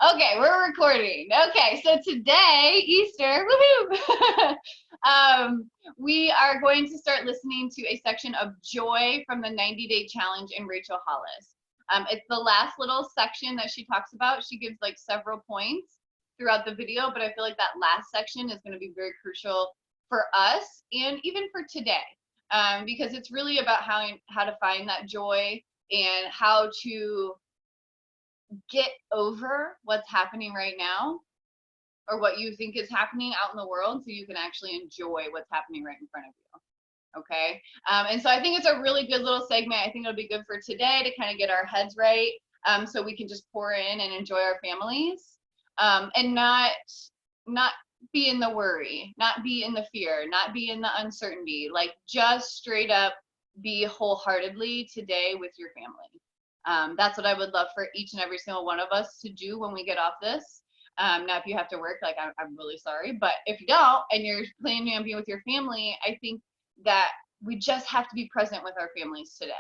Okay, we're recording. Okay, so today, Easter, woohoo! We are going to start listening to a section of Joy from the 90-Day Challenge in Rachel Hollis. It's the last little section that she talks about. She gives like several points throughout the video, but I feel like that last section is going to be very crucial for us and even for today, because it's really about how to find that joy and how to get over what's happening right now or what you think is happening out in the world so you can actually enjoy what's happening right in front of you. Okay. And so I think it's a really good little segment. I think it'll be good for today to kind of get our heads right, so we can just pour in and enjoy our families, and not be in the worry, not be in the fear, not be in the uncertainty, like just straight up be wholeheartedly today with your family. That's what I would love for each and every single one of us to do when we get off this. Now, if you have to work, like I'm really sorry, but if you don't and you're planning on being with your family, I think that we just have to be present with our families today.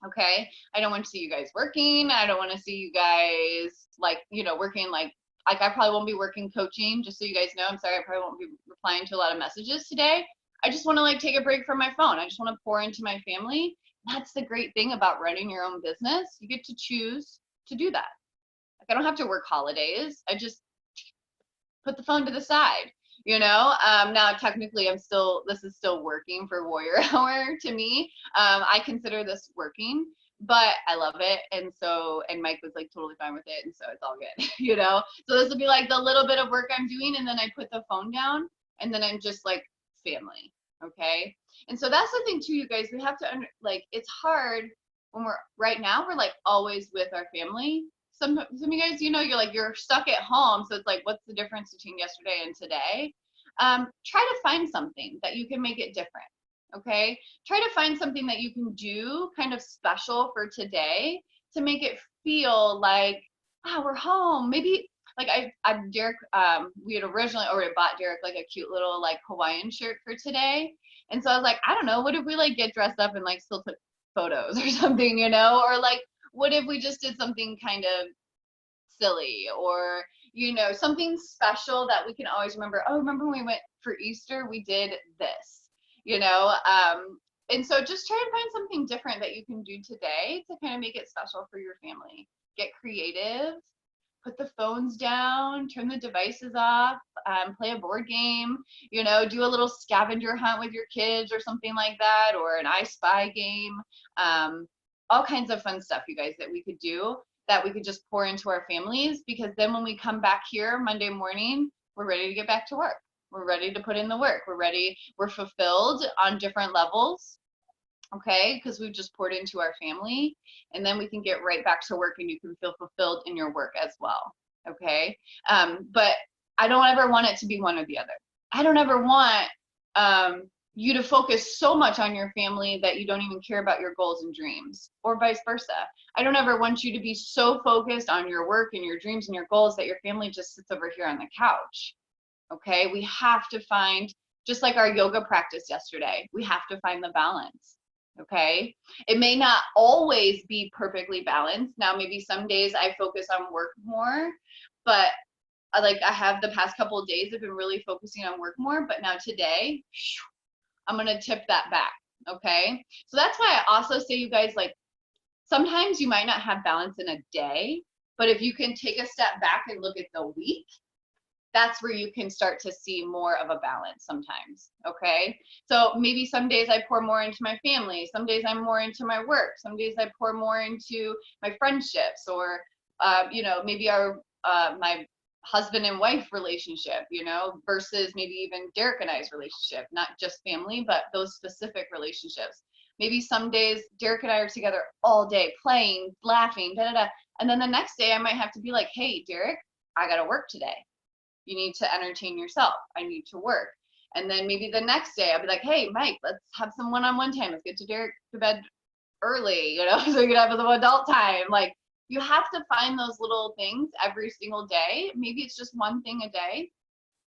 Okay. I don't want to see you guys working. I don't want to see you guys working like I probably won't be working coaching, just so you guys know. I'm sorry, I probably won't be replying to a lot of messages today. I just want to like take a break from my phone. I just want to pour into my family. That's the great thing about running your own business. You get to choose to do that. Like I don't have to work holidays. I just put the phone to the side, now technically this is still working for Warrior Hour to me. I consider this working, but I love it. And Mike was like totally fine with it. And so it's all good, so this will be like the little bit of work I'm doing. And then I put the phone down and then I'm just like family. Okay. And so that's the thing too, you guys, we have to it's hard when we're like always with our family. Some of you guys, you're stuck at home. So it's like, what's the difference between yesterday and today? Try to find something that you can make it different. Okay. Try to find something that you can do kind of special for today to make it feel like, we're home. Maybe like Derek, we had originally already bought Derek like a cute little like Hawaiian shirt for today. And so I was like, I don't know, what if we like get dressed up and like still took photos or something, or like, what if we just did something kind of silly or, something special that we can always remember? Oh, remember when we went for Easter, we did this, and so just try to find something different that you can do today to kind of make it special for your family. Get creative, put the phones down, turn the devices off, play a board game, do a little scavenger hunt with your kids or something like that, or an I Spy game. All kinds of fun stuff, you guys, that we could do, that we could just pour into our families, because then when we come back here Monday morning, we're ready to get back to work. We're ready to put in the work. We're fulfilled on different levels. Okay, because we've just poured into our family, and then we can get right back to work and you can feel fulfilled in your work as well. Okay, but I don't ever want it to be one or the other. I don't ever want you to focus so much on your family that you don't even care about your goals and dreams, or vice versa. I don't ever want you to be so focused on your work and your dreams and your goals that your family just sits over here on the couch. Okay, we have to find, just like our yoga practice yesterday, we have to find the balance. Okay, it may not always be perfectly balanced. Now, maybe some days I focus on work more, but I have the past couple of days I've been really focusing on work more, but now today, I'm going to tip that back. Okay. So that's why I also say, you guys, like sometimes you might not have balance in a day, but if you can take a step back and look at the week, that's where you can start to see more of a balance sometimes. Okay. So maybe some days I pour more into my family. Some days I'm more into my work. Some days I pour more into my friendships, or, maybe my husband and wife relationship, versus maybe even Derek and I's relationship, not just family, but those specific relationships. Maybe some days Derek and I are together all day playing, laughing, da, da, da. And then the next day I might have to be like, hey, Derek, I got to work today. You need to entertain yourself. I need to work. And then maybe the next day I'll be like, hey, Mike, let's have some one-on-one time. Let's get to Derek to bed early, so we can have some adult time. Like, you have to find those little things every single day. Maybe it's just one thing a day.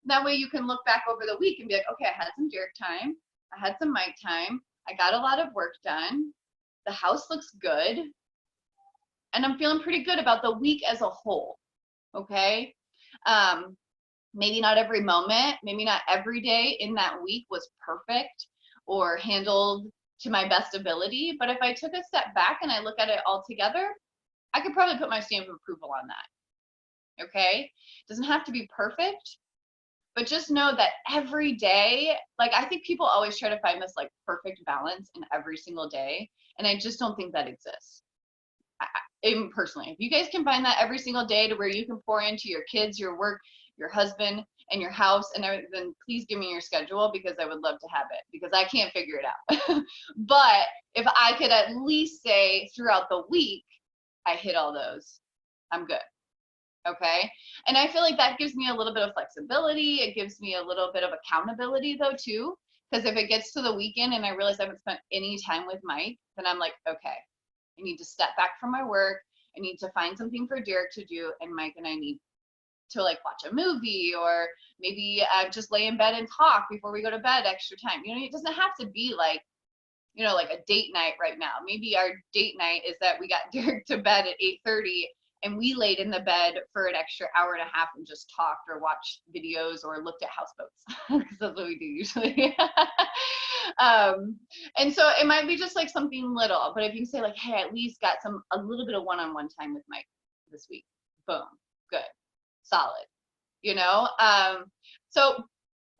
That way you can look back over the week and be like, okay, I had some Derek time. I had some Mike time. I got a lot of work done. The house looks good. And I'm feeling pretty good about the week as a whole. okay? Maybe not every moment, maybe not every day in that week was perfect or handled to my best ability, but if I took a step back and I look at it all together, I could probably put my stamp of approval on that, okay? Doesn't have to be perfect, but just know that every day, like I think people always try to find this like perfect balance in every single day, and I just don't think that exists. Even personally, if you guys can find that every single day to where you can pour into your kids, your work, your husband, and your house, and then please give me your schedule, because I would love to have it, because I can't figure it out. But if I could at least say throughout the week, I hit all those, I'm good. Okay. And I feel like that gives me a little bit of flexibility. It gives me a little bit of accountability though, too. Because if it gets to the weekend and I realize I haven't spent any time with Mike, then I'm like, okay, I need to step back from my work. I need to find something for Derek to do. And Mike and I need to like watch a movie, or maybe just lay in bed and talk before we go to bed extra time. You know, it doesn't have to be like, you know, like a date night right now. Maybe our date night is that we got Derek to bed at 8:30 and we laid in the bed for an extra hour and a half and just talked or watched videos or looked at houseboats, because that's what we do usually. And so it might be just like something little, but if you can say like, hey, I at least got a little bit of one-on-one time with Mike this week, boom, good, solid, you know? So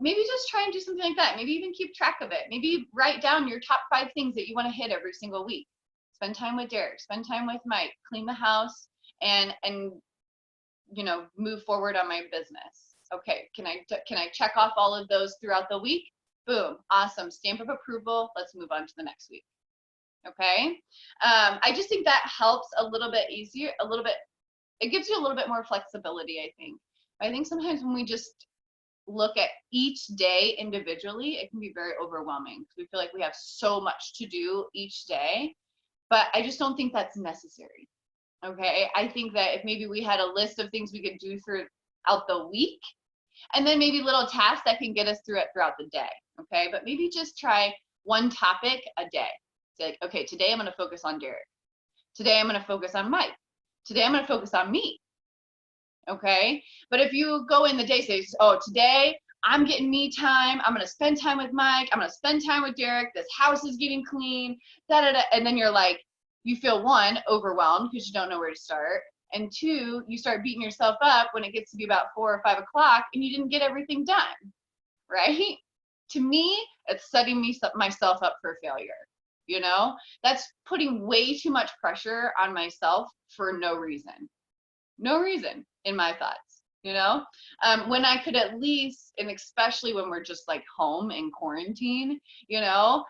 maybe just try and do something like that. Maybe even keep track of it. Maybe write down your top 5 things that you want to hit every single week. Spend time with Derek, spend time with Mike, clean the house, and you know, move forward on my business. Okay, can I check off all of those throughout the week? Boom, awesome, stamp of approval. Let's move on to the next week. Okay, I just think that helps a little bit easier, it gives you a little bit more flexibility, I think. I think sometimes when we just look at each day individually, it can be very overwhelming because we feel like we have so much to do each day, but I just don't think that's necessary. Okay, I think that if maybe we had a list of things we could do throughout the week, and then maybe little tasks that can get us through it throughout the day. Okay, but maybe just try one topic a day. Say like, okay, today I'm going to focus on Derek. Today I'm going to focus on Mike. Today I'm going to focus on me. Okay, but if you go in the day, say, oh, today I'm getting me time, I'm going to spend time with Mike, I'm going to spend time with Derek, this house is getting clean, da da da, and then you're like, you feel 1, overwhelmed because you don't know where to start, and 2, you start beating yourself up when it gets to be about 4 or 5 o'clock and you didn't get everything done, right? To me, it's setting myself up for failure. You know, that's putting way too much pressure on myself for no reason in my thoughts, you know, when I could at least, and especially when we're just like home in quarantine, you know,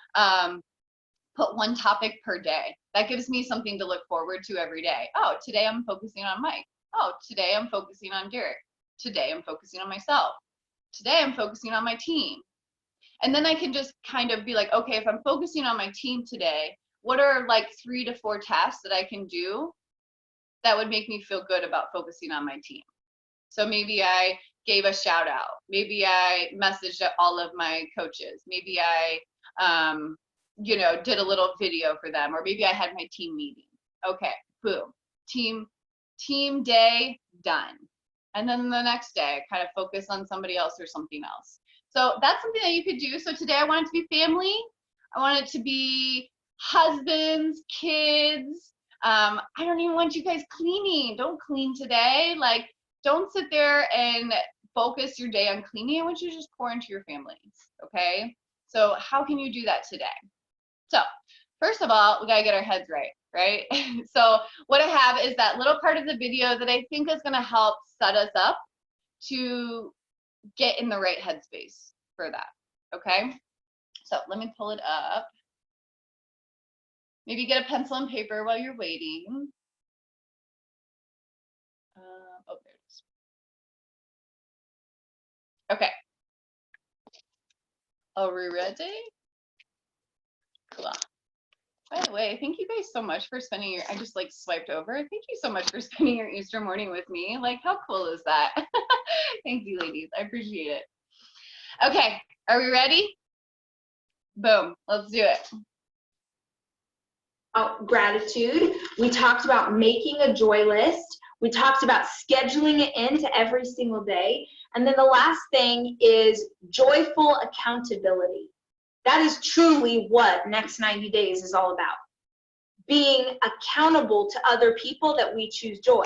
put one topic per day. That gives me something to look forward to every day. Oh, today I'm focusing on Mike. Oh, today I'm focusing on Derek. Today I'm focusing on myself. Today I'm focusing on my team. And then I can just kind of be like, okay, if I'm focusing on my team today, what are like 3 to 4 tasks that I can do that would make me feel good about focusing on my team? So maybe I gave a shout out. Maybe I messaged all of my coaches. Maybe I, you know, did a little video for them, or maybe I had my team meeting. Okay, boom, team day done. And then the next day, I kind of focus on somebody else or something else. So that's something that you could do. So today I want it to be family. I want it to be husbands, kids. I don't even want you guys cleaning. Don't clean today. Like, don't sit there and focus your day on cleaning. I want you to just pour into your families, okay? So how can you do that today? So first of all, we gotta get our heads right? So what I have is that little part of the video that I think is gonna help set us up to get in the right headspace for that, okay? So let me pull it up. Maybe get a pencil and paper while you're waiting. Oh, there it is. Okay. Are we ready? Cool. By the way, thank you guys so much for spending your, I just like swiped over. Thank you so much for spending your Easter morning with me. Like, how cool is that? Thank you, ladies. I appreciate it. Okay, are we ready? Boom, let's do it. Gratitude. We talked about making a joy list. We talked about scheduling it into every single day. And then the last thing is joyful accountability. That is truly what Next 90 Days is all about. Being accountable to other people that we choose joy.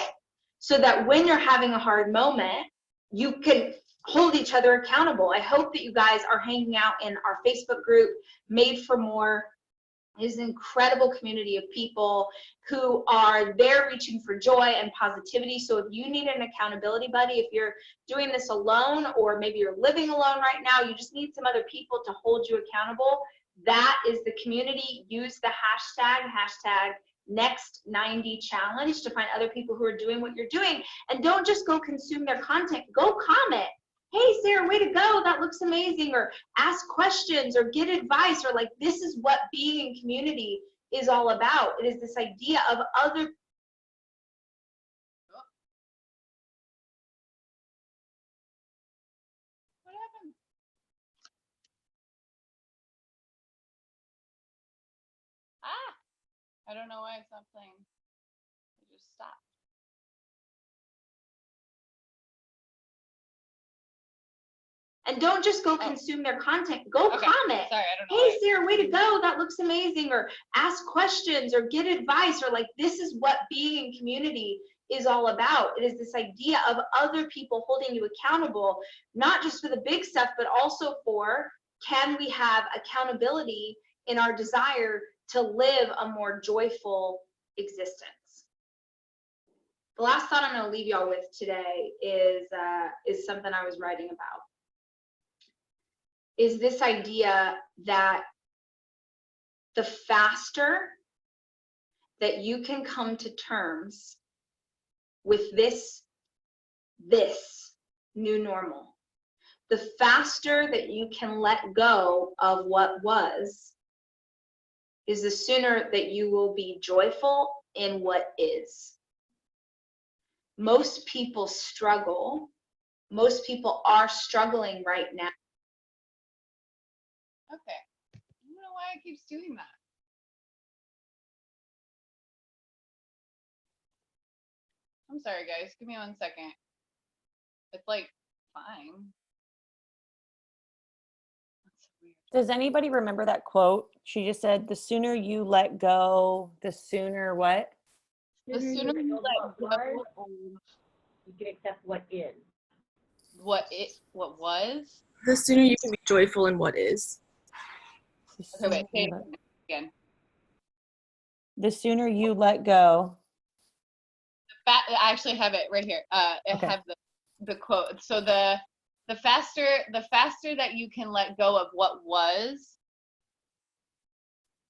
So that when you're having a hard moment, you can hold each other accountable. I hope that you guys are hanging out in our Facebook group, Made for More. It is an incredible community of people who are there reaching for joy and positivity. So if you need an accountability buddy, if you're doing this alone, or maybe you're living alone right now, you just need some other people to hold you accountable, that is the community. Use the hashtag Next 90 Challenge to find other people who are doing what you're doing. And don't just go consume their content, go comment. Hey, Sarah, way to go, that looks amazing, or ask questions, or get advice, or like, this is what being in community is all about. It is this idea of other. What happened? I don't know why it's not playing. It just stopped. And don't just go consume their content, go comment. Sorry, I don't know. Hey, Sarah, way to go, that looks amazing, or ask questions, or get advice, or like, this is what being in community is all about. It is this idea of other people holding you accountable, not just for the big stuff, but also for, can we have accountability in our desire to live a more joyful existence? The last thought I'm going to leave y'all with today is something I was writing about. Is this idea that the faster that you can come to terms with this new normal, the faster that you can let go of what was, is the sooner that you will be joyful in what is. Most people struggle. Most people are struggling right now. Okay. I don't know why it keeps doing that. I'm sorry, guys. Give me 1 second. It's like fine. That's weird. Does anybody remember that quote? She just said, the sooner you let go, the sooner what? The sooner you let go, you can accept what is. what was? The sooner you can be joyful in what is. Okay, wait, say it again. The sooner you let go. I actually have it right here. I have the quote. So the faster that you can let go of what was,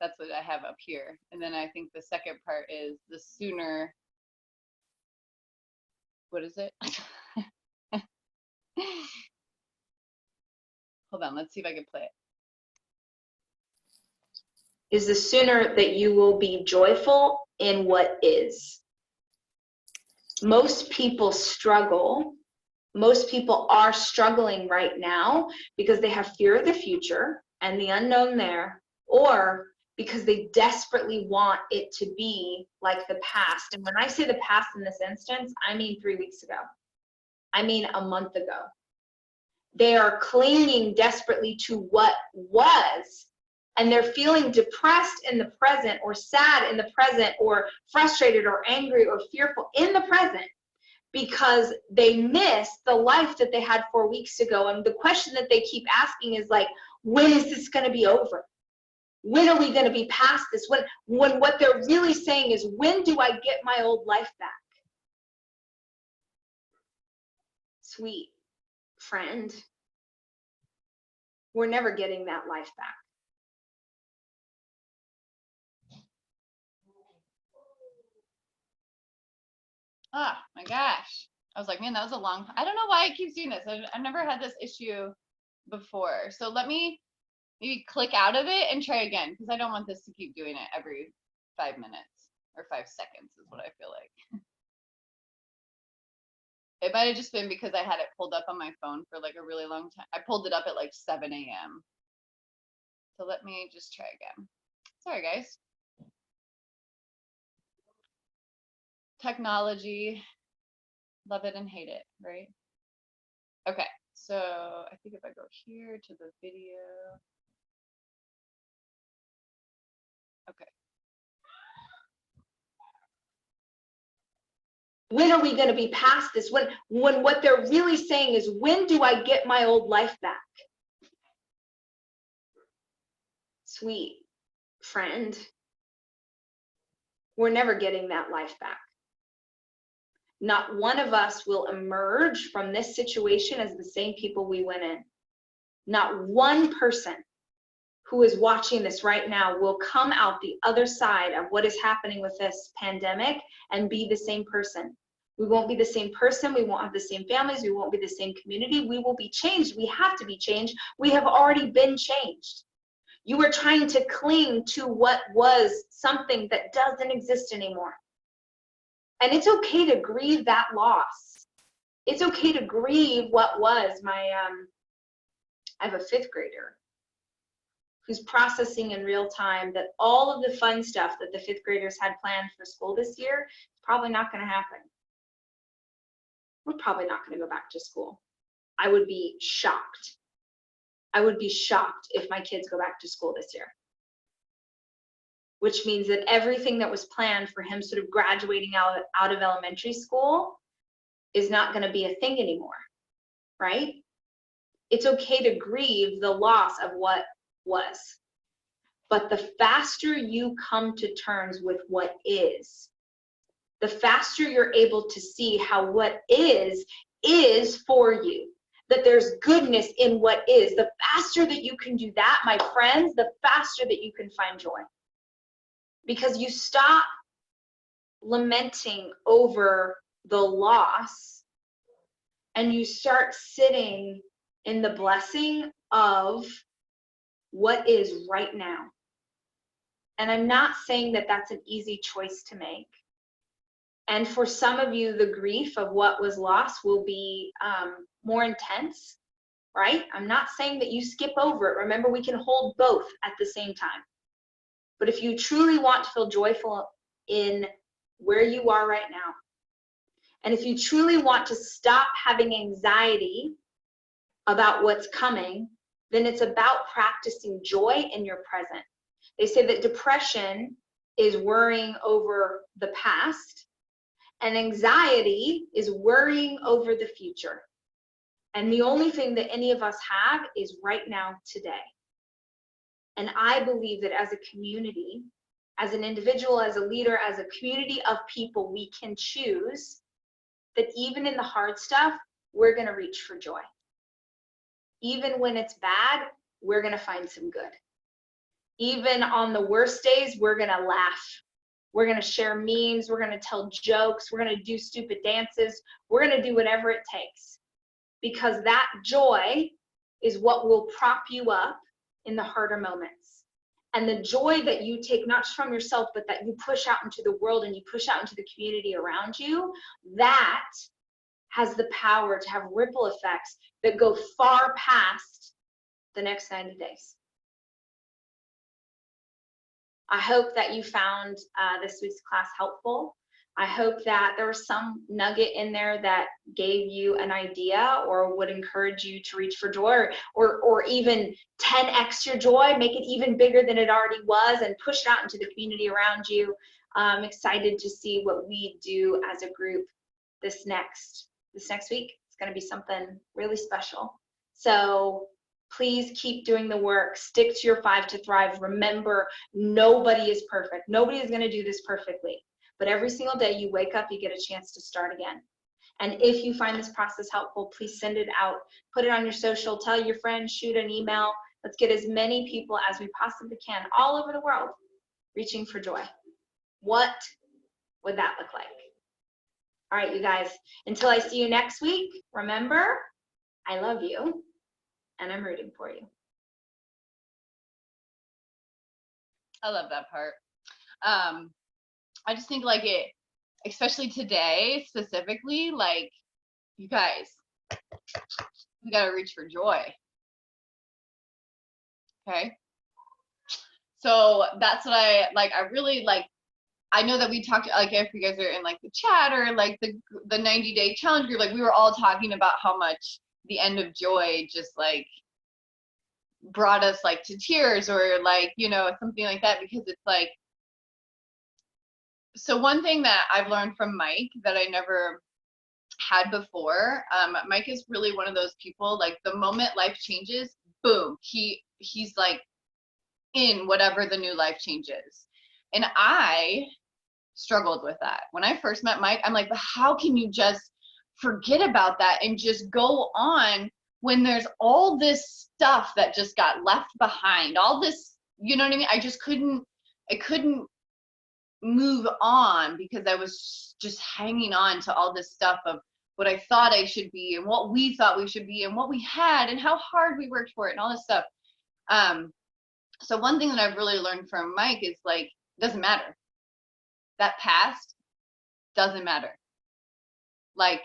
that's what I have up here. And then I think the second part is the sooner, what is it? Hold on, let's see if I can play it. Is the sooner that you will be joyful in what is. Most people struggle. Most people are struggling right now because they have fear of the future and the unknown there, or because they desperately want it to be like the past. And when I say the past in this instance, I mean 3 weeks ago. I mean a month ago. They are clinging desperately to what was, and they're feeling depressed in the present, or sad in the present, or frustrated or angry or fearful in the present, because they miss the life that they had 4 weeks ago. And the question that they keep asking is like, when is this going to be over? When are we going to be past this? When what they're really saying is, when do I get my old life back? Sweet friend, we're never getting that life back. Oh my gosh. I was like, man, that was a long, I don't know why it keeps doing this. I've never had this issue before. So let me maybe click out of it and try again, because I don't want this to keep doing it every 5 minutes or 5 seconds is what I feel like. It might have just been because I had it pulled up on my phone for like a really long time. I pulled it up at like 7 a.m. So let me just try again. Sorry, guys. Technology Love it and hate it, right? Okay, so I think if I go here to the video. Okay. When are we going to be past this? When what they're really saying is, when do I get my old life back? Sweet friend, we're never getting that life back. Not one of us will emerge from this situation as the same people we went in. Not one person who is watching this right now will come out the other side of what is happening with this pandemic and be the same person. We won't be the same person. We won't have the same families. We won't be the same community. We will be changed. We have to be changed. We have already been changed. You are trying to cling to what was something that doesn't exist anymore. And it's okay to grieve that loss. It's okay to grieve what was. I have a 5th grader who's processing in real time that all of the fun stuff that the 5th graders had planned for school this year is probably not going to happen. We're probably not going to go back to school. I would be shocked. I would be shocked if my kids go back to school this year. Which means that everything that was planned for him sort of graduating out of elementary school is not going to be a thing anymore, right? It's okay to grieve the loss of what was. But the faster you come to terms with what is, the faster you're able to see how what is for you. That there's goodness in what is. The faster that you can do that, my friends, the faster that you can find joy. Because you stop lamenting over the loss and you start sitting in the blessing of what is right now. And I'm not saying that that's an easy choice to make. And for some of you, the grief of what was lost will be more intense, right? I'm not saying that you skip over it. Remember, we can hold both at the same time. But if you truly want to feel joyful in where you are right now, and if you truly want to stop having anxiety about what's coming, then it's about practicing joy in your present. They say that depression is worrying over the past, and anxiety is worrying over the future. And the only thing that any of us have is right now, today. And I believe that as a community, as an individual, as a leader, as a community of people, we can choose that even in the hard stuff, we're going to reach for joy. Even when it's bad, we're going to find some good. Even on the worst days, we're going to laugh. We're going to share memes. We're going to tell jokes. We're going to do stupid dances. We're going to do whatever it takes. Because that joy is what will prop you up in the harder moments. And the joy that you take, not just from yourself, but that you push out into the world and you push out into the community around you, that has the power to have ripple effects that go far past the next 90 days. I hope that you found this week's class helpful. I hope that there was some nugget in there that gave you an idea or would encourage you to reach for joy, or even 10x your joy, make it even bigger than it already was and push it out into the community around you. I'm excited to see what we do as a group this next week. It's going to be something really special. So please keep doing the work. Stick to your 5 to Thrive. Remember, nobody is perfect. Nobody is going to do this perfectly. But every single day you wake up, you get a chance to start again. And if you find this process helpful, please send it out. Put it on your social. Tell your friends. Shoot an email. Let's get as many people as we possibly can all over the world reaching for joy. What would that look like? All right, you guys. Until I see you next week, remember, I love you. And I'm rooting for you. I love that part. I just think like it, especially today specifically, like you guys, we got to reach for joy. Okay. So that's what I like. I really like, I know that we talked, like, if you guys are in like the chat or like the 90-day challenge group, like we were all talking about how much the end of joy just like brought us like to tears or like, you know, something like that, because it's like, so one thing that I've learned from Mike that I never had before, Mike is really one of those people, like the moment life changes, boom, he's like in whatever the new life change is. And I struggled with that. When I first met Mike, I'm like, but how can you just forget about that and just go on when there's all this stuff that just got left behind, all this, you know what I mean? I couldn't move on because I was just hanging on to all this stuff of what I thought I should be and what we thought we should be and what we had and how hard we worked for it and all this stuff. So one thing that I've really learned from Mike is like, it doesn't matter. That past doesn't matter. Like,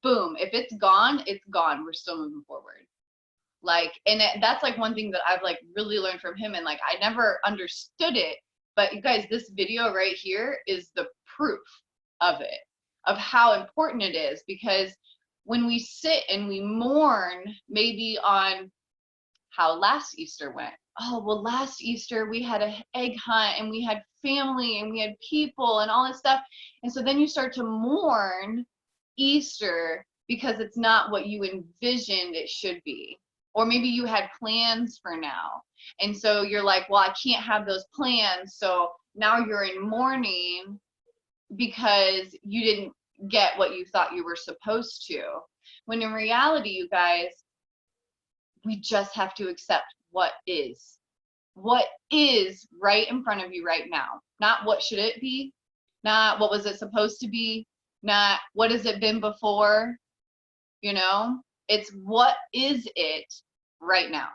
boom, if it's gone, it's gone. We're still moving forward. Like, and that's like one thing that I've like really learned from him. And like, I never understood it, but you guys, this video right here is the proof of it, of how important it is, because when we sit and we mourn maybe on how last Easter went. Oh, well, last Easter we had an egg hunt and we had family and we had people and all this stuff. And so then you start to mourn Easter because it's not what you envisioned it should be. Or maybe you had plans for now. And so you're like, well, I can't have those plans. So now you're in mourning because you didn't get what you thought you were supposed to. When in reality, you guys, we just have to accept what is right in front of you right now. Not what should it be, not what was it supposed to be, not what has it been before, you know? It's what is it right now,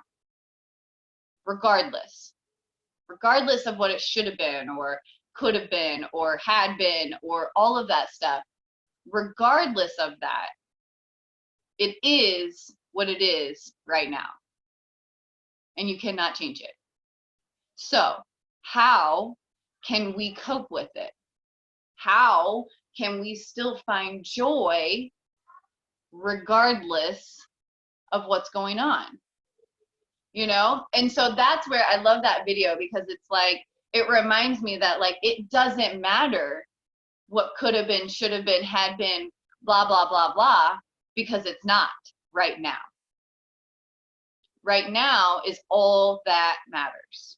regardless of what it should have been or could have been or had been or all of that stuff. Regardless of that, it is what it is right now, and you cannot change it. So how can we cope with it? How can we still find joy regardless of what's going on? You know? And so that's where I love that video, because it's like, it reminds me that like, it doesn't matter what could have been, should have been, had been, blah, blah, blah, blah, because it's not right now. Right now is all that matters.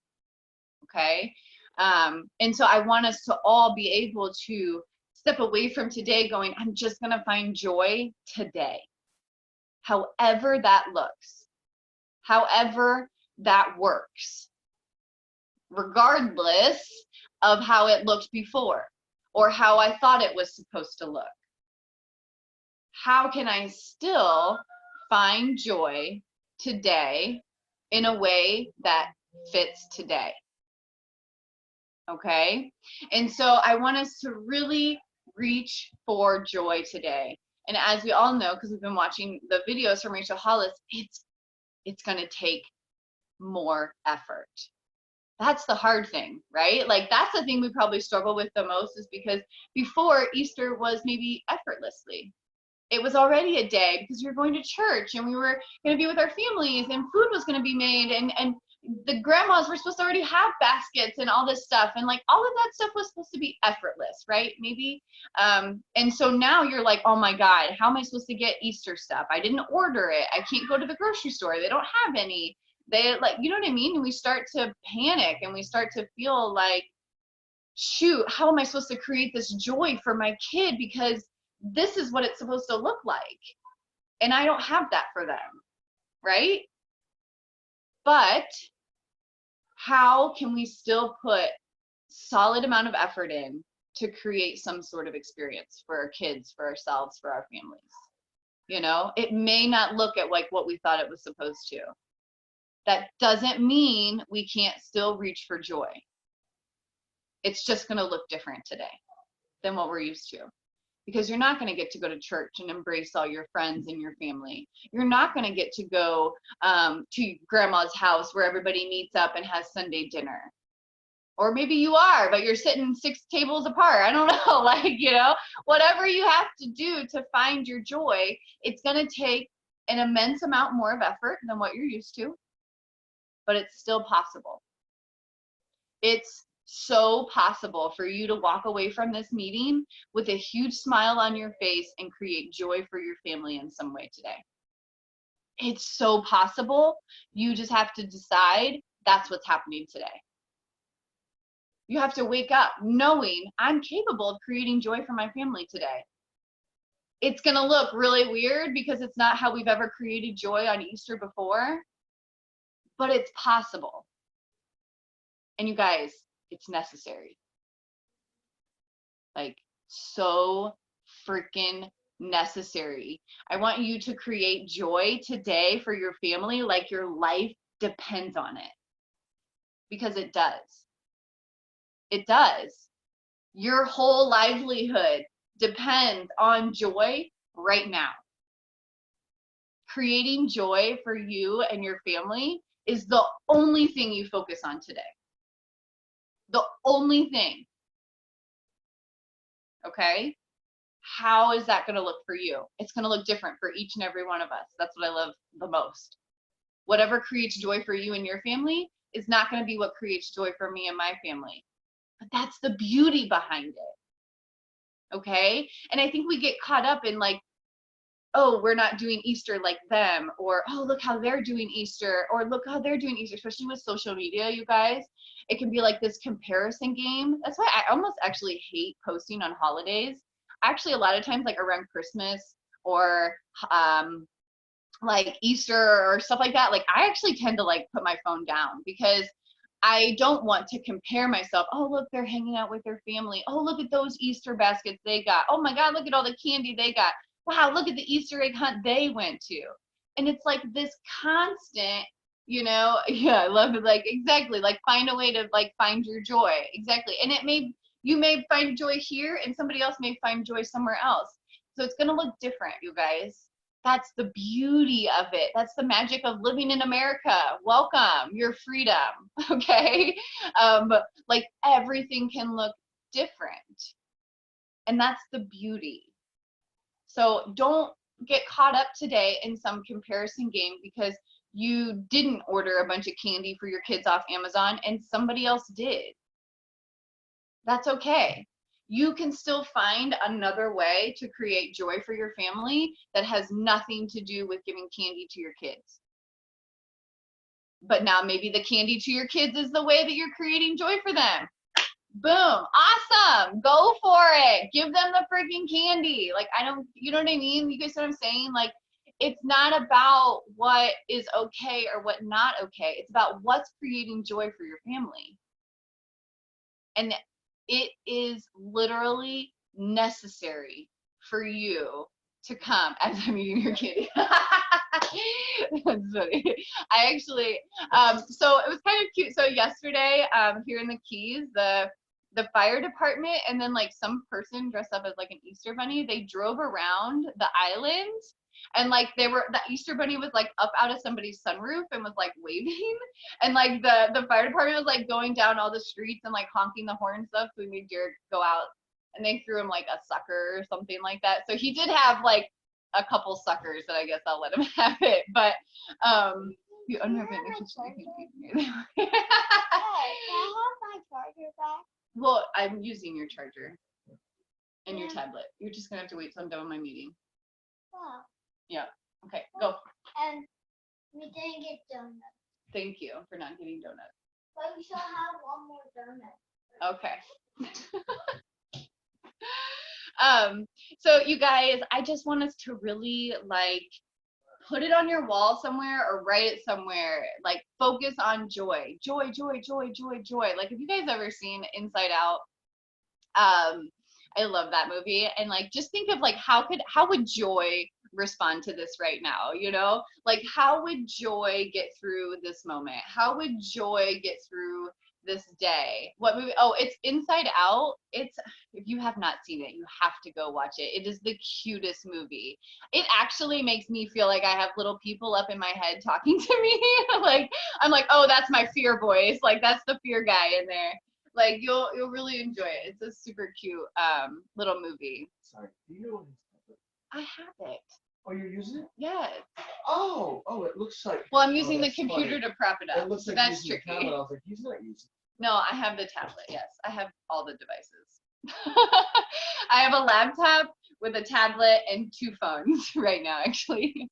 Okay? And so I want us to all be able to step away from today going, I'm just going to find joy today. However that looks, however that works, regardless of how it looked before or how I thought it was supposed to look. How can I still find joy today in a way that fits today? Okay? And so I want us to really reach for joy today. And as we all know, because we've been watching the videos from Rachel Hollis, it's going to take more effort. That's the hard thing, right? Like, that's the thing we probably struggle with the most, is because before, Easter was maybe effortlessly. It was already a day because we were going to church and we were going to be with our families and food was going to be made, and the grandmas were supposed to already have baskets and all this stuff, and like all of that stuff was supposed to be effortless, right? Maybe. And so now you're like, oh my God, how am I supposed to get Easter stuff? I didn't order it. I can't go to the grocery store. They don't have any. They, like, you know what I mean? And we start to panic and we start to feel like, shoot, how am I supposed to create this joy for my kid? Because this is what it's supposed to look like. And I don't have that for them, right? But how can we still put solid amount of effort in to create some sort of experience for our kids, for ourselves, for our families? You know, it may not look at like what we thought it was supposed to. That doesn't mean we can't still reach for joy. It's just going to look different today than what we're used to. Because you're not going to get to go to church and embrace all your friends and your family. You're not going to get to go to grandma's house where everybody meets up and has Sunday dinner. Or maybe you are, but you're sitting 6 tables apart. I don't know. Like, you know, whatever you have to do to find your joy, it's going to take an immense amount more of effort than what you're used to, but it's still possible. It's so possible for you to walk away from this meeting with a huge smile on your face and create joy for your family in some way today. It's so possible. You just have to decide that's what's happening today. You have to wake up knowing I'm capable of creating joy for my family today. It's going to look really weird because it's not how we've ever created joy on Easter before, but it's possible. And you guys, it's necessary. Like, so freaking necessary. I want you to create joy today for your family like your life depends on it. Because it does. It does. Your whole livelihood depends on joy right now. Creating joy for you and your family is the only thing you focus on today. The only thing. Okay? How is that going to look for you? It's going to look different for each and every one of us. That's what I love the most. Whatever creates joy for you and your family is not going to be what creates joy for me and my family. But that's the beauty behind it. Okay? And I think we get caught up in like, oh, we're not doing Easter like them, or oh, look how they're doing Easter, or look how they're doing Easter, especially with social media, you guys. It can be like this comparison game. That's why I almost actually hate posting on holidays. Actually, a lot of times, like around Christmas or like Easter or stuff like that, like I actually tend to like put my phone down because I don't want to compare myself. Oh, look, they're hanging out with their family. Oh, look at those Easter baskets they got. Oh my God, look at all the candy they got. Wow, look at the Easter egg hunt they went to. And it's like this constant, you know, yeah, I love it. Like, exactly, like find a way to like find your joy. Exactly. And you may find joy here and somebody else may find joy somewhere else. So it's going to look different, you guys. That's the beauty of it. That's the magic of living in America. Welcome, your freedom, okay? Like everything can look different. And that's the beauty. So don't get caught up today in some comparison game because you didn't order a bunch of candy for your kids off Amazon and somebody else did. That's okay. You can still find another way to create joy for your family that has nothing to do with giving candy to your kids. But now maybe the candy to your kids is the way that you're creating joy for them. Boom. Awesome. Go for it. Give them the freaking candy. Like, you know what I mean? You guys know what I'm saying? Like, it's not about what is okay or what not okay. It's about what's creating joy for your family. And it is literally necessary for you to come as I'm eating your candy. That's funny. I actually, so it was kind of cute. So yesterday, here in the Keys, the fire department and then like some person dressed up as like an Easter bunny, they drove around the island and like the Easter bunny was like up out of somebody's sunroof and was like waving, and like the fire department was like going down all the streets and like honking the horn and stuff. So we made Jared go out and they threw him like a sucker or something like that. So he did have like a couple suckers that I guess I'll let him have it. But you unwrap it. Can I have my charger back? Well, I'm using your charger and your tablet. You're just gonna have to wait till I'm done with my meeting. Wow. Yeah. Okay, go. And we didn't get donuts. Thank you for not getting donuts. But we still have one more donut. Okay. So you guys, I just want us to really like put it on your wall somewhere or write it somewhere. Like focus on joy. Joy, joy, joy, joy, joy. Like, have you guys ever seen Inside Out? I love that movie. And like just think of like how would joy respond to this right now, you know? Like how would joy get through this moment? How would joy get through this day? What movie? Oh, it's Inside Out. It's, if you have not seen it, you have to go watch it. It is the cutest movie. It actually makes me feel like I have little people up in my head talking to me. Like I'm like, oh, that's my fear voice. Like that's the fear guy in there. Like you'll really enjoy it. It's a super cute little movie. Sorry. Do you know what his I have it. Oh, you're using it? Yes. Oh, it looks like. Well, I'm using the that's computer funny. to prop it up. It looks so like that's he's using the tricky. tablet. I was like, he's not using No, I have the tablet. Yes, I have all the devices. I have a laptop with a tablet and 2 phones right now, actually.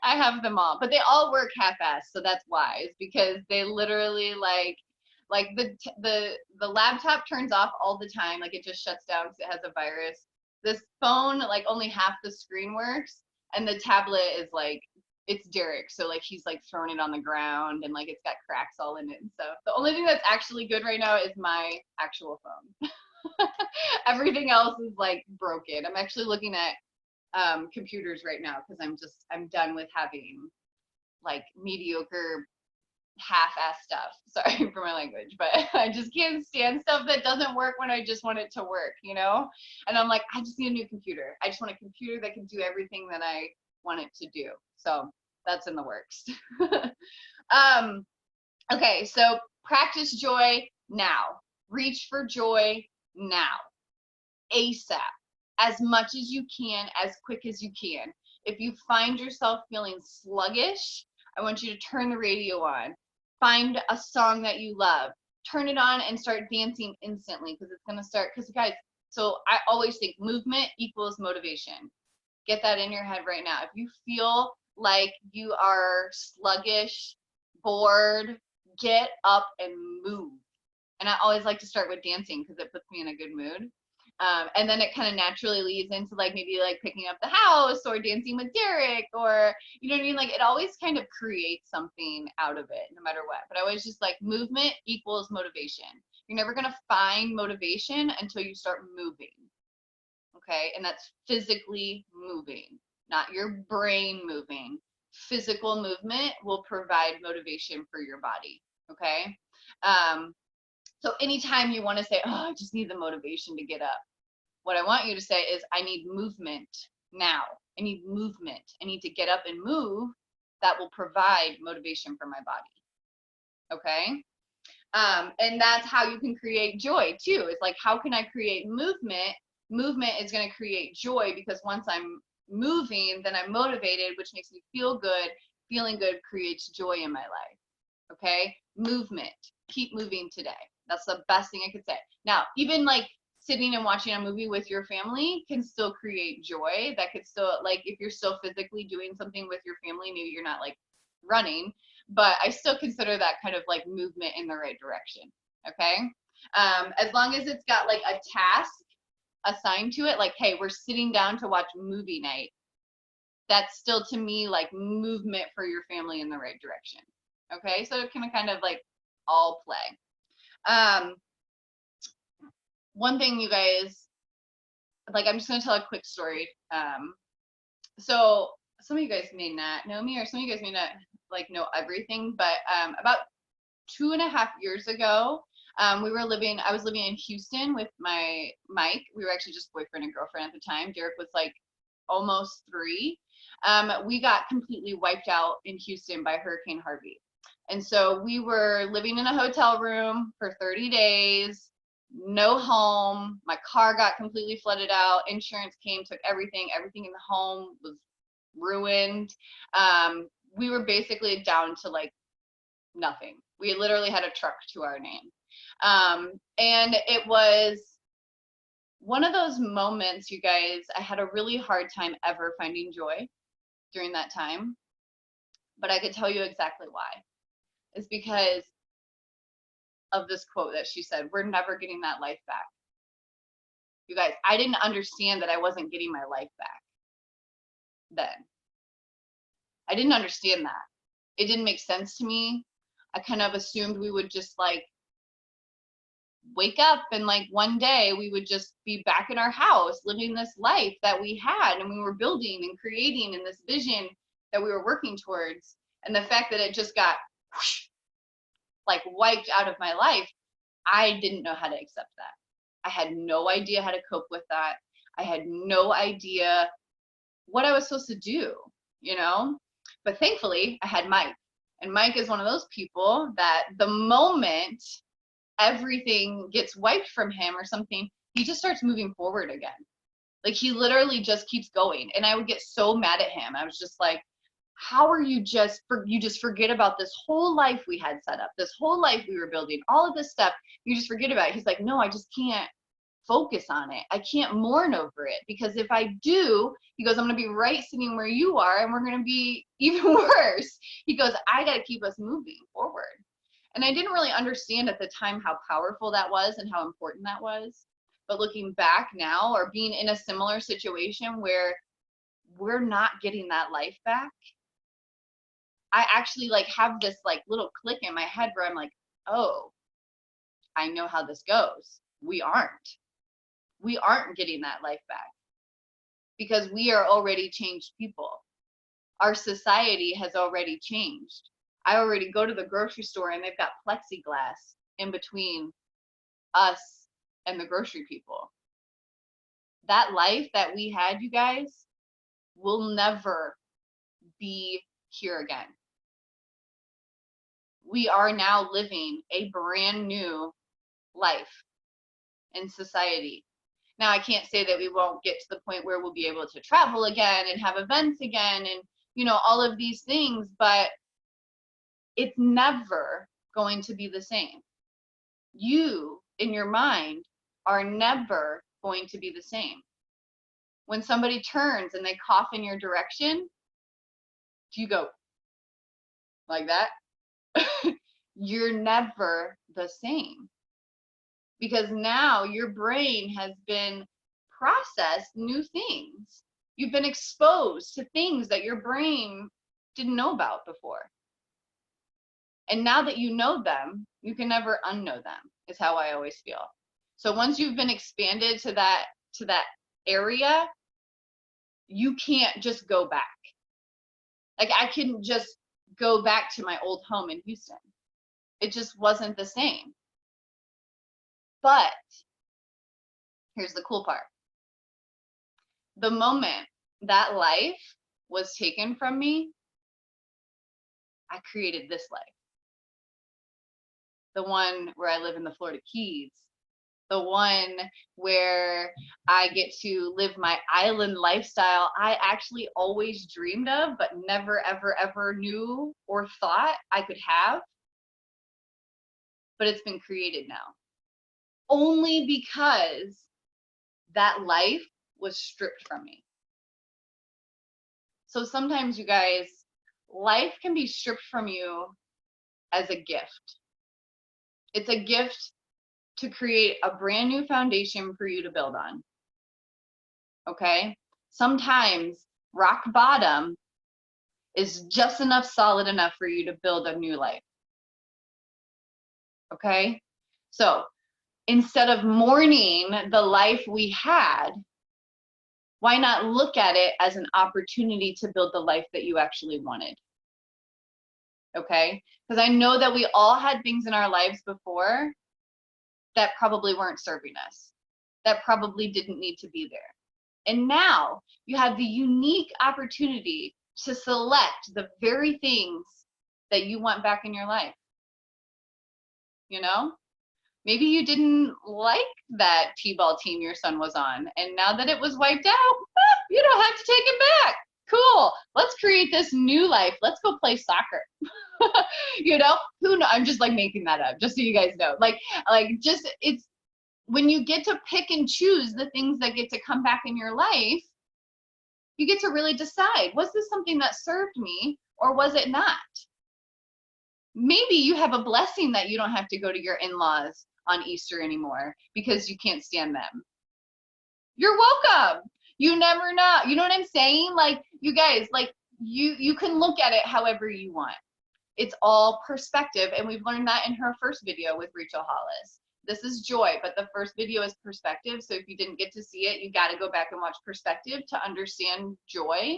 I have them all, but they all work half-assed, so that's wise because they literally like the laptop turns off all the time, like it just shuts down because it has a virus. This phone, like only half the screen works, and the tablet is like it's Derek, so like he's like throwing it on the ground and like it's got cracks all in it and stuff. The only thing that's actually good right now is my actual phone. Everything else is like broken. I'm actually looking at computers right now because I'm done with having like mediocre half-ass stuff. Sorry for my language, but I just can't stand stuff that doesn't work when I just want it to work, you know? And I'm like, I just need a new computer. I just want a computer that can do everything that I want it to do. So that's in the works. Okay, so practice joy now. Reach for joy now. ASAP. As much as you can, as quick as you can. If you find yourself feeling sluggish, I want you to turn the radio on. Find a song that you love. Turn it on and start dancing instantly because it's going to start. Because, guys, so I always think movement equals motivation. Get that in your head right now. If you feel like you are sluggish, bored, get up and move. And I always like to start with dancing because it puts me in a good mood. And then it kind of naturally leads into like maybe like picking up the house or dancing with Derek or, you know what I mean? Like it always kind of creates something out of it no matter what. But I always just like movement equals motivation. You're never going to find motivation until you start moving. Okay. And that's physically moving, not your brain moving. Physical movement will provide motivation for your body. Okay. So anytime you want to say, oh, I just need the motivation to get up. What I want you to say is, I need movement now. I need movement. I need to get up and move. That will provide motivation for my body. Okay? And that's how you can create joy too. It's like, how can I create movement? Movement is going to create joy because once I'm moving, then I'm motivated, which makes me feel good. Feeling good creates joy in my life. Okay? Movement. Keep moving today. That's the best thing I could say. Now, even like sitting and watching a movie with your family can still create joy. That could still, like, if you're still physically doing something with your family, maybe you're not like running, but I still consider that kind of like movement in the right direction. Okay. As long as it's got like a task assigned to it, like, hey, we're sitting down to watch movie night. That's still to me like movement for your family in the right direction. Okay. So it can kind of like all play. One thing, you guys, like, I'm just going to tell a quick story. So some of you guys may not know me, or some of you guys may not like know everything, but about 2.5 years ago, I was living in Houston with my Mike. We were actually just boyfriend and girlfriend at the time. Derek was like almost 3. We got completely wiped out in Houston by Hurricane Harvey. And so we were living in a hotel room for 30 days, no home. My car got completely flooded out. Insurance came, took everything. Everything in the home was ruined. We were basically down to like nothing. We literally had a truck to our name. And it was one of those moments, you guys, I had a really hard time ever finding joy during that time. But I could tell you exactly why. It's because of this quote that she said, we're never getting that life back. You guys, I didn't understand that I wasn't getting my life back then. I didn't understand that. It didn't make sense to me. I kind of assumed we would just like wake up and like one day we would just be back in our house living this life that we had and we were building and creating in this vision that we were working towards. And the fact that it just got whoosh, like wiped out of my life, I didn't know how to accept that. I had no idea how to cope with that. I had no idea what I was supposed to do, you know? But thankfully, I had Mike. And Mike is one of those people that the moment everything gets wiped from him or something, he just starts moving forward again. Like he literally just keeps going. And I would get so mad at him. I was just like, how are you just forget about this whole life we had set up, this whole life we were building, all of this stuff, you just forget about it. He's like, no, I just can't focus on it. I can't mourn over it, because if I do, he goes, I'm going to be right sitting where you are, and we're going to be even worse. He goes, I got to keep us moving forward. And I didn't really understand at the time how powerful that was and how important that was. But looking back now, or being in a similar situation where we're not getting that life back, I actually like have this like little click in my head where I'm like, oh, I know how this goes. We aren't getting that life back, because we are already changed people. Our society has already changed. I already go to the grocery store and they've got plexiglass in between us and the grocery people. That life that we had, you guys, will never be here again. We are now living a brand new life in society. Now, I can't say that we won't get to the point where we'll be able to travel again and have events again and, you know, all of these things, but it's never going to be the same. You, in your mind, are never going to be the same. When somebody turns and they cough in your direction, do you go like that? You're never the same. Because now your brain has been processed new things. You've been exposed to things that your brain didn't know about before. And now that you know them, you can never unknow them, is how I always feel. So once you've been expanded to that area, you can't just go back. Like I couldn't just go back to my old home in Houston. It just wasn't the same. But here's the cool part. The moment that life was taken from me, I created this life. The one where I live in the Florida Keys. The one where I get to live my island lifestyle I actually always dreamed of, but never, ever, ever knew or thought I could have. But it's been created now. Only because that life was stripped from me. So sometimes, you guys, life can be stripped from you as a gift. It's a gift to create a brand new foundation for you to build on. Okay? Sometimes rock bottom is just enough solid enough for you to build a new life. Okay? So instead of mourning the life we had, why not look at it as an opportunity to build the life that you actually wanted? Okay? Because I know that we all had things in our lives before that probably weren't serving us, that probably didn't need to be there. And now you have the unique opportunity to select the very things that you want back in your life. You know? Maybe you didn't like that t-ball team your son was on, and now that it was wiped out, you don't have to take it back. Cool. Let's create this new life. Let's go play soccer. You know, who knows? I'm just like making that up, just so you guys know. Like just, it's when you get to pick and choose the things that get to come back in your life, you get to really decide, was this something that served me or was it not? Maybe you have a blessing that you don't have to go to your in-laws on Easter anymore because you can't stand them. You're welcome. You never know. You know what I'm saying? Like, you guys, like, you can look at it however you want. It's all perspective, and we've learned that in her first video with Rachel Hollis. This is joy, but the first video is perspective. So if you didn't get to see it, you got to go back and watch perspective to understand joy,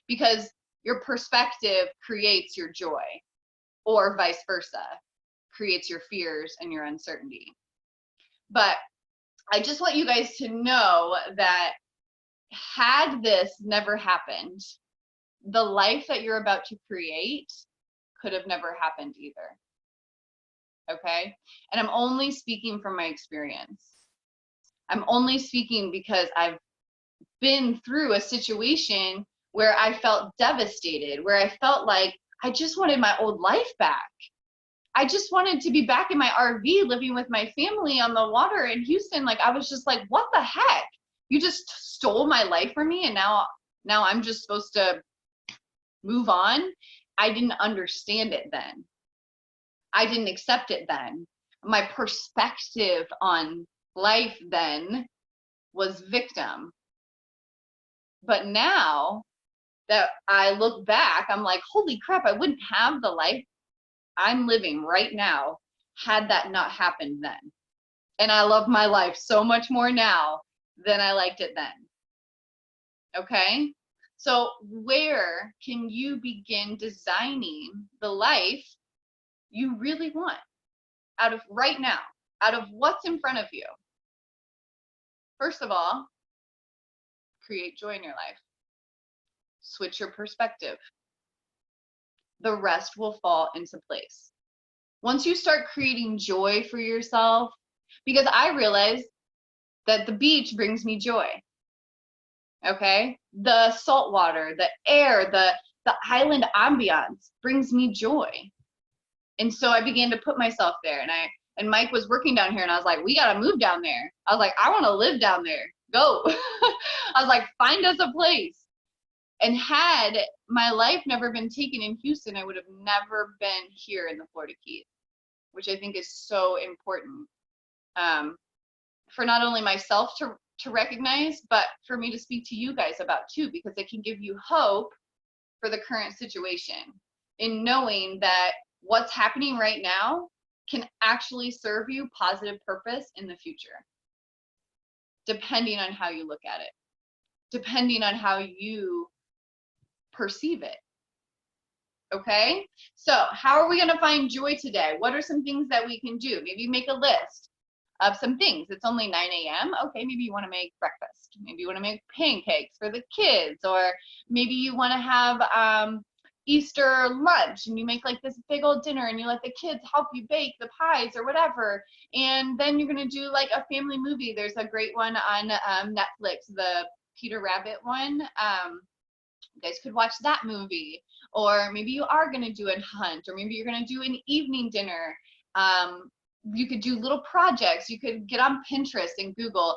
because your perspective creates your joy, or vice versa, creates your fears and your uncertainty. But I just want you guys to know that had this never happened, the life that you're about to create could have never happened either. Okay. And I'm only speaking from my experience. I'm only speaking because I've been through a situation where I felt devastated, where I felt like I just wanted my old life back. I just wanted to be back in my RV living with my family on the water in Houston. Like, I was just like, what the heck? You just stole my life from me, and now I'm just supposed to move on. I didn't understand it then. I didn't accept it then. My perspective on life then was victim. But now that I look back, I'm like, holy crap, I wouldn't have the life I'm living right now had that not happened then. And I love my life so much more now than I liked it then. Okay? So where can you begin designing the life you really want out of right now, out of what's in front of you? First of all, create joy in your life. Switch your perspective. The rest will fall into place. Once you start creating joy for yourself, because I realized that the beach brings me joy. Okay? The salt water, the air, the island ambiance brings me joy. And so I began to put myself there, and Mike was working down here, and I was like, we got to move down there. I was like, I want to live down there. Go. I was like, find us a place. And had my life never been taken in Houston, I would have never been here in the Florida Keys, which I think is so important for not only myself to recognize, but for me to speak to you guys about too, because it can give you hope for the current situation in knowing that what's happening right now can actually serve you positive purpose in the future, depending on how you look at it, depending on how you perceive it. Okay, so how are we going to find joy today? What are some things that we can do? Maybe make a list of some things. It's only 9 a.m. Okay, maybe you want to make breakfast. Maybe you want to make pancakes for the kids, or maybe you want to have Easter lunch and you make like this big old dinner and you let the kids help you bake the pies or whatever. And then you're going to do like a family movie. There's a great one on Netflix, the Peter Rabbit one. You guys could watch that movie. Or maybe you are going to do a hunt, or maybe you're going to do an evening dinner. You could do little projects. You could get on Pinterest and Google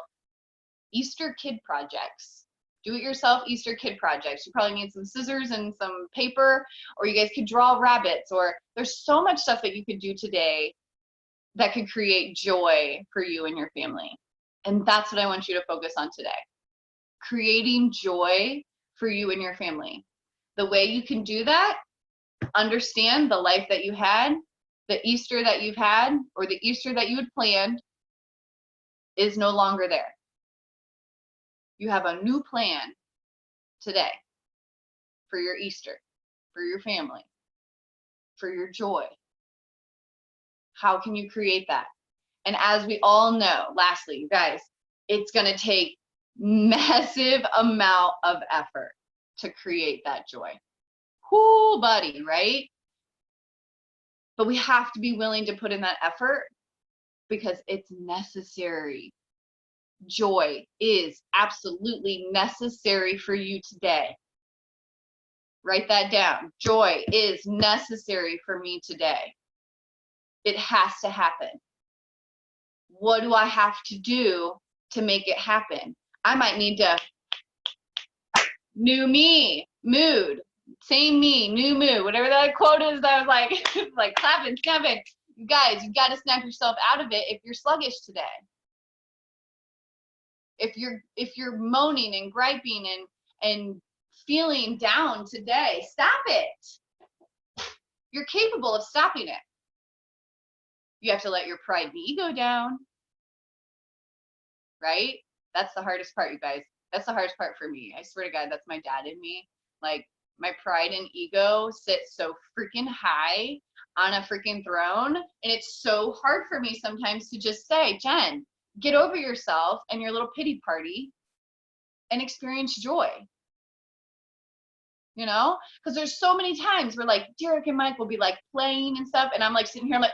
Easter kid projects. Do it yourself Easter kid projects. You probably need some scissors and some paper, or you guys could draw rabbits, or there's so much stuff that you could do today that could create joy for you and your family. And that's what I want you to focus on today. Creating joy for you and your family. The way you can do that, understand the life that you had, the Easter that you've had, or the Easter that you had planned is no longer there. You have a new plan today for your Easter, for your family, for your joy. How can you create that? And as we all know, lastly, you guys, it's going to take massive amount of effort to create that joy. Whoo, buddy, right? But we have to be willing to put in that effort because it's necessary. Joy is absolutely necessary for you today. Write that down. Joy is necessary for me today. It has to happen. What do I have to do to make it happen? I might need to new me, mood, same me, new mood, whatever that quote is. That was like clapping, snapping. You guys, you got to snap yourself out of it if you're sluggish today. If you're moaning and griping and feeling down today, stop it. You're capable of stopping it. You have to let your pride and ego down, right? That's the hardest part, you guys. That's the hardest part for me. I swear to God, that's my dad in me. Like, my pride and ego sit so freaking high on a freaking throne. And it's so hard for me sometimes to just say, Jen, get over yourself and your little pity party and experience joy. You know? Because there's so many times where like Derek and Mike will be like playing and stuff. And I'm like sitting here like,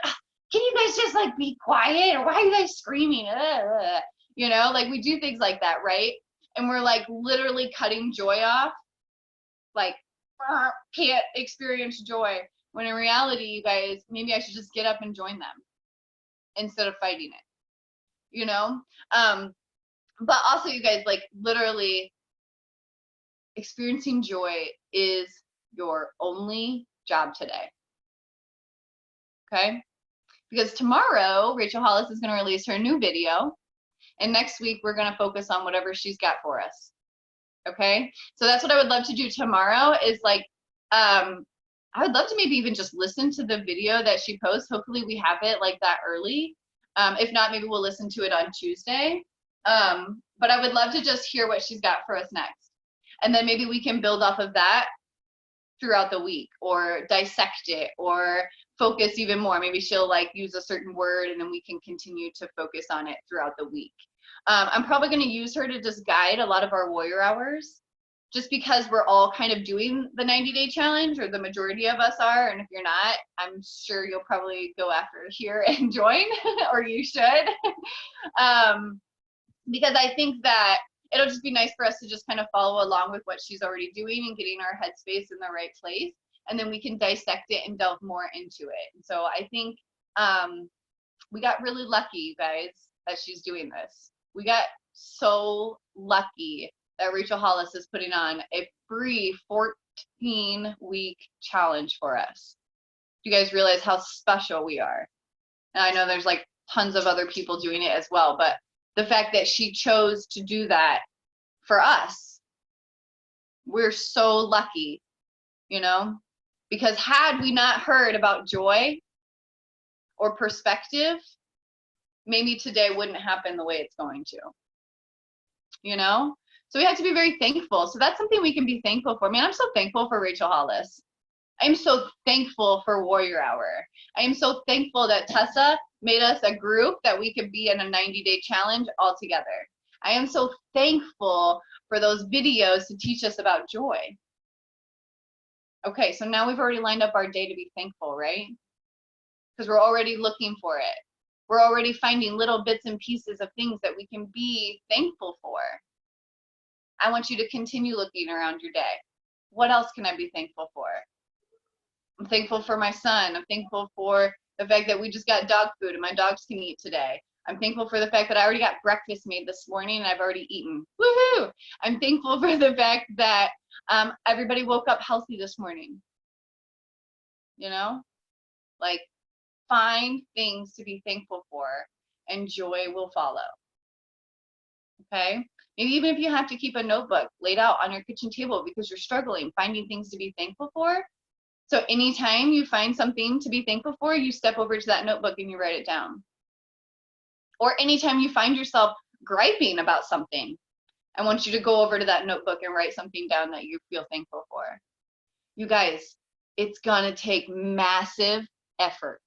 can you guys just like be quiet? Or why are you guys screaming? Ugh. You know, like we do things like that, right? And we're like literally cutting joy off, like can't experience joy. When in reality, you guys, maybe I should just get up and join them instead of fighting it, you know? But also, you guys, like literally experiencing joy is your only job today. Okay? Because tomorrow, Rachel Hollis is going to release her new video. And next week, we're going to focus on whatever she's got for us. Okay? So that's what I would love to do tomorrow is like, I would love to maybe even just listen to the video that she posts. Hopefully we have it like that early. If not, maybe we'll listen to it on Tuesday. But I would love to just hear what she's got for us next. And then maybe we can build off of that throughout the week or dissect it or focus even more. Maybe she'll like use a certain word and then we can continue to focus on it throughout the week. I'm probably going to use her to just guide a lot of our warrior hours just because we're all kind of doing the 90-day challenge, or the majority of us are. And if you're not, I'm sure you'll probably go after here and join, or you should. Because I think that it'll just be nice for us to just kind of follow along with what she's already doing and getting our headspace in the right place. And then we can dissect it and delve more into it. And so I think we got really lucky, you guys, that she's doing this. We got so lucky that Rachel Hollis is putting on a free 14-week challenge for us. Do you guys realize how special we are? And I know there's like tons of other people doing it as well, but the fact that she chose to do that for us, we're so lucky, you know? Because had we not heard about joy or perspective, maybe today wouldn't happen the way it's going to, you know? So we have to be very thankful. So that's something we can be thankful for. Man, I'm so thankful for Rachel Hollis. I'm so thankful for Warrior Hour. I am so thankful that Tessa made us a group that we could be in a 90-day challenge all together. I am so thankful for those videos to teach us about joy. Okay, so now we've already lined up our day to be thankful, right? Because we're already looking for it. We're already finding little bits and pieces of things that we can be thankful for. I want you to continue looking around your day. What else can I be thankful for? I'm thankful for my son. I'm thankful for the fact that we just got dog food and my dogs can eat today. I'm thankful for the fact that I already got breakfast made this morning and I've already eaten. Woohoo! I'm thankful for the fact that everybody woke up healthy this morning. You know? Like, find things to be thankful for and joy will follow. Okay? Maybe even if you have to keep a notebook laid out on your kitchen table because you're struggling finding things to be thankful for. So anytime you find something to be thankful for, you step over to that notebook and you write it down. Or anytime you find yourself griping about something, I want you to go over to that notebook and write something down that you feel thankful for. You guys, it's gonna take massive effort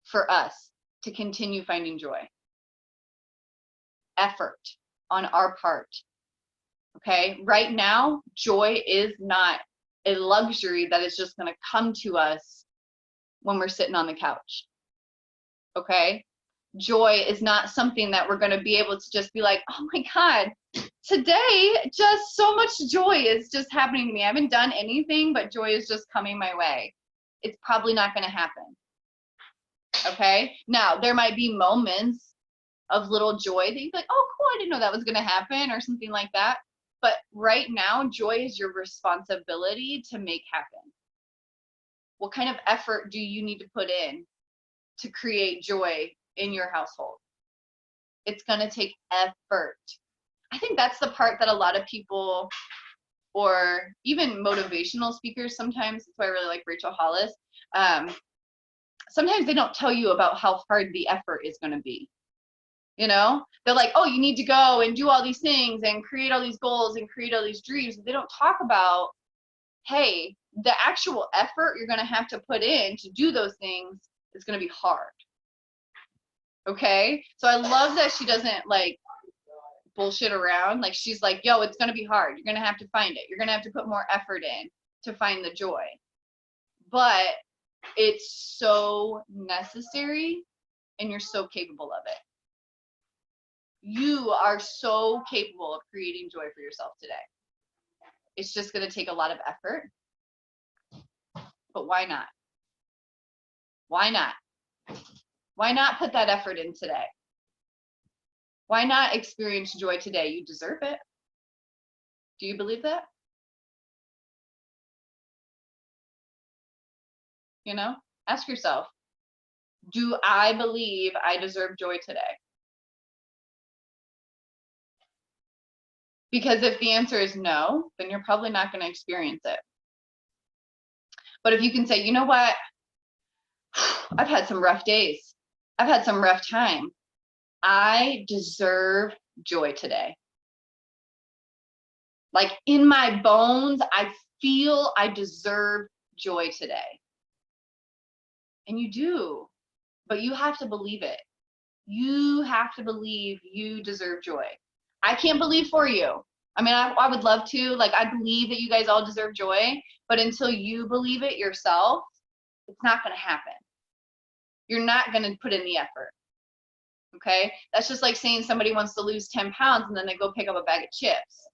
for us to continue finding joy. Effort on our part. Okay, right now, joy is not a luxury that is just going to come to us when we're sitting on the couch. Okay, joy is not something that we're going to be able to just be like, oh my God, today just so much joy is just happening to me. I haven't done anything, but joy is just coming my way. It's probably not going to happen. Okay, now there might be moments of little joy that you'd be like, oh cool, I didn't know that was going to happen or something like that. But right now, joy is your responsibility to make happen. What kind of effort do you need to put in to create joy in your household? It's going to take effort. I think that's the part that a lot of people, or even motivational speakers sometimes, that's why I really like Rachel Hollis, sometimes they don't tell you about how hard the effort is going to be. You know, they're like, oh, you need to go and do all these things and create all these goals and create all these dreams. They don't talk about, hey, the actual effort you're going to have to put in to do those things is going to be hard. Okay, so I love that she doesn't like bullshit around. Like, she's like, yo, it's going to be hard. You're going to have to find it. You're going to have to put more effort in to find the joy. But It's so necessary, and you're so capable of it. You are so capable of creating joy for yourself today. It's just going to take a lot of effort, but why not? Why not? Why not put that effort in today? Why not experience joy today? You deserve it. Do you believe that? You know, ask yourself, do I believe I deserve joy today? Because if the answer is no, then you're probably not going to experience it. But if you can say, you know what? I've had some rough days. I've had some rough time. I deserve joy today. Like in my bones, I feel I deserve joy today. And you do, but you have to believe it. You have to believe you deserve joy. I can't believe for you. I mean, I would love to, like, I believe that you guys all deserve joy, but until you believe it yourself, it's not going to happen. You're not going to put in the effort. Okay? That's just like saying somebody wants to lose 10 pounds and then they go pick up a bag of chips,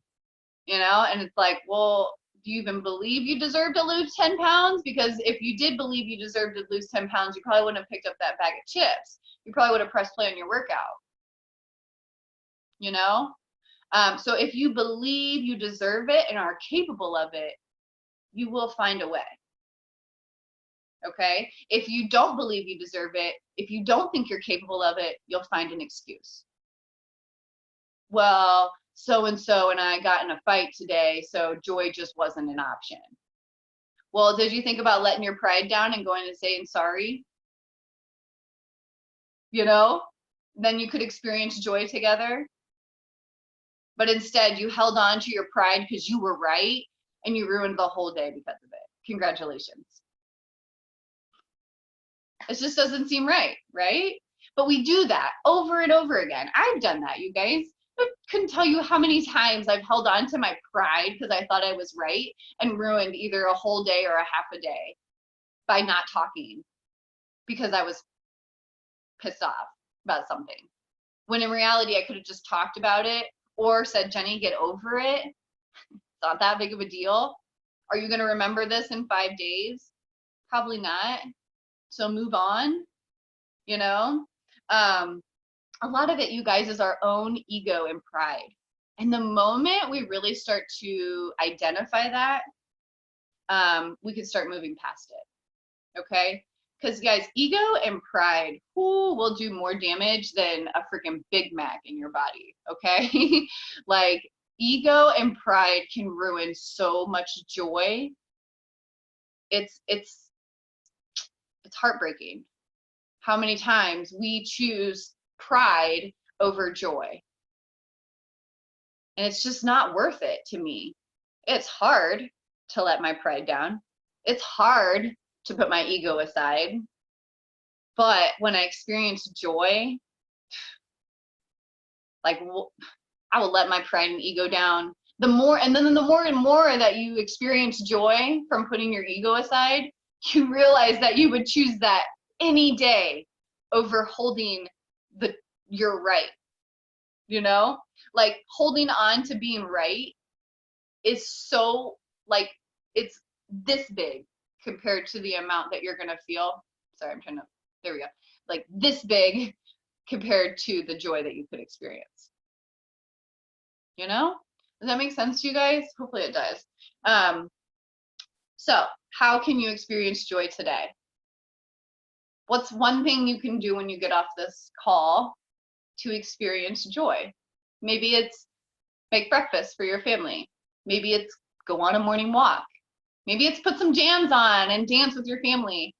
you know? And it's like, well, do you even believe you deserve to lose 10 pounds? Because if you did believe you deserved to lose 10 pounds, you probably wouldn't have picked up that bag of chips. You probably would have pressed play on your workout, you know? So if you believe you deserve it and are capable of it, you will find a way. Okay? If you don't believe you deserve it, if you don't think you're capable of it, you'll find an excuse. Well, so-and-so and I got in a fight today, so joy just wasn't an option. Well, did you think about letting your pride down and going and saying sorry? You know? Then you could experience joy together. But instead, you held on to your pride because you were right, and you ruined the whole day because of it. Congratulations. It just doesn't seem right, right? But we do that over and over again. I've done that, you guys. I couldn't tell you how many times I've held on to my pride because I thought I was right and ruined either a whole day or a half a day by not talking because I was pissed off about something. When in reality, I could have just talked about it or said, Jenny, get over it. It's not that big of a deal. Are you going to remember this in 5 days? Probably not. So move on, you know? A lot of it, you guys, is our own ego and pride. And the moment we really start to identify that, we can start moving past it, okay? Because, guys, ego and pride will do more damage than a freaking Big Mac in your body, okay? Like, ego and pride can ruin so much joy. It's heartbreaking how many times we choose pride over joy. And it's just not worth it to me. It's hard to let my pride down. It's hard to put my ego aside. But when I experience joy, like, I will let my pride and ego down. The more and more that you experience joy from putting your ego aside, you realize that you would choose that any day over holding you're right. You know, like holding on to being right is so, like, it's this big compared to the amount that you're gonna feel. Sorry, there we go. Like this big compared to the joy that you could experience. You know? Does that make sense to you guys? Hopefully it does. So how can you experience joy today? What's one thing you can do when you get off this call to experience joy? Maybe it's make breakfast for your family. Maybe it's go on a morning walk. Maybe it's put some jams on and dance with your family.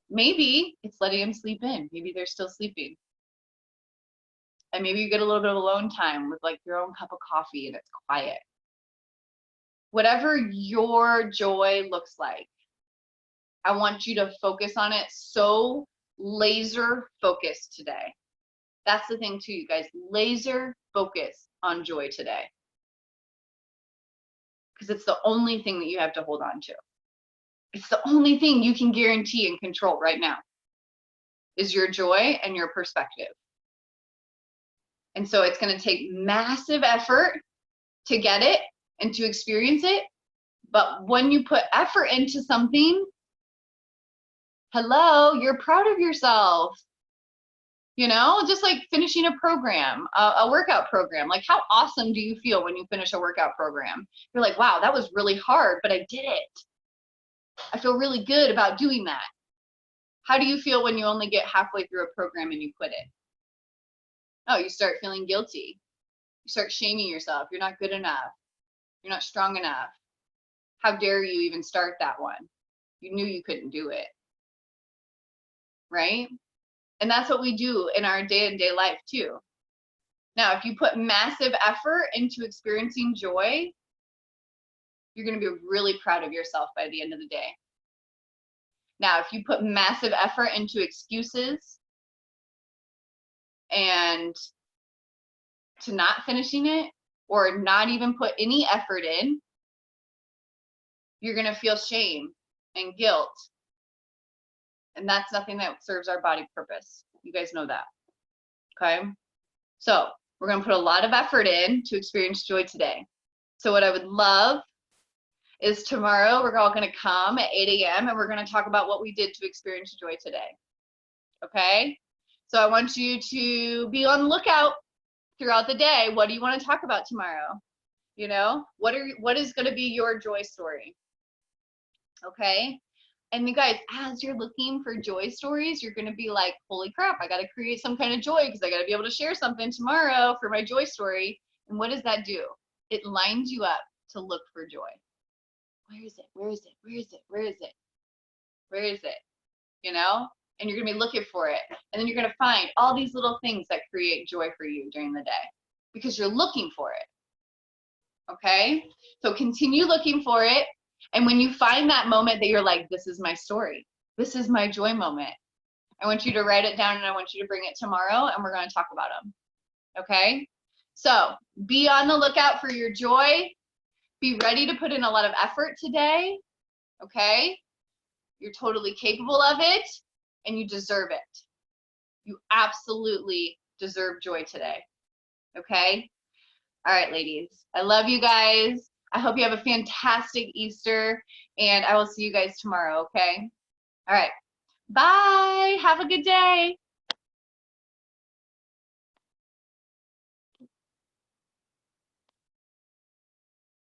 Maybe it's letting them sleep in. Maybe they're still sleeping. And maybe you get a little bit of alone time with like your own cup of coffee and it's quiet. Whatever your joy looks like, I want you to focus on it so laser focused today. That's the thing too, you guys, laser focus on joy today. Because it's the only thing that you have to hold on to. It's the only thing you can guarantee and control right now is your joy and your perspective. And so it's going to take massive effort to get it and to experience it. But when you put effort into something, hello, you're proud of yourself. You know, just like finishing a program, a workout program. Like, how awesome do you feel when you finish a workout program? You're like, wow, that was really hard, but I did it. I feel really good about doing that. How do you feel when you only get halfway through a program and you quit it? Oh, you start feeling guilty. You start shaming yourself. You're not good enough. You're not strong enough. How dare you even start that one? You knew you couldn't do it. Right? And that's what we do in our day-to-day life too. Now, if you put massive effort into experiencing joy, you're going to be really proud of yourself by the end of the day. Now, if you put massive effort into excuses and to not finishing it, or not even put any effort in, you're going to feel shame and guilt. And that's nothing that serves our body purpose. You guys know that. Okay? So we're going to put a lot of effort in to experience joy today. So what I would love is tomorrow we're all going to come at 8 a.m. and we're going to talk about what we did to experience joy today. Okay? So I want you to be on the lookout throughout the day. What do you want to talk about tomorrow? You know, what is going to be your joy story? Okay? And you guys, as you're looking for joy stories, you're going to be like, holy crap, I got to create some kind of joy because I got to be able to share something tomorrow for my joy story. And what does that do? It lines you up to look for joy. Where is it? Where is it? Where is it? Where is it? Where is it? You know? And you're going to be looking for it. And then you're going to find all these little things that create joy for you during the day because you're looking for it. Okay? So continue looking for it. And when you find that moment that you're like, this is my story, this is my joy moment, I want you to write it down and I want you to bring it tomorrow and we're going to talk about them. Okay? So be on the lookout for your joy. Be ready to put in a lot of effort today. Okay? You're totally capable of it and you deserve it. You absolutely deserve joy today. Okay? All right, ladies. I love you guys. I hope you have a fantastic Easter, and I will see you guys tomorrow, okay? All right. Bye. Have a good day.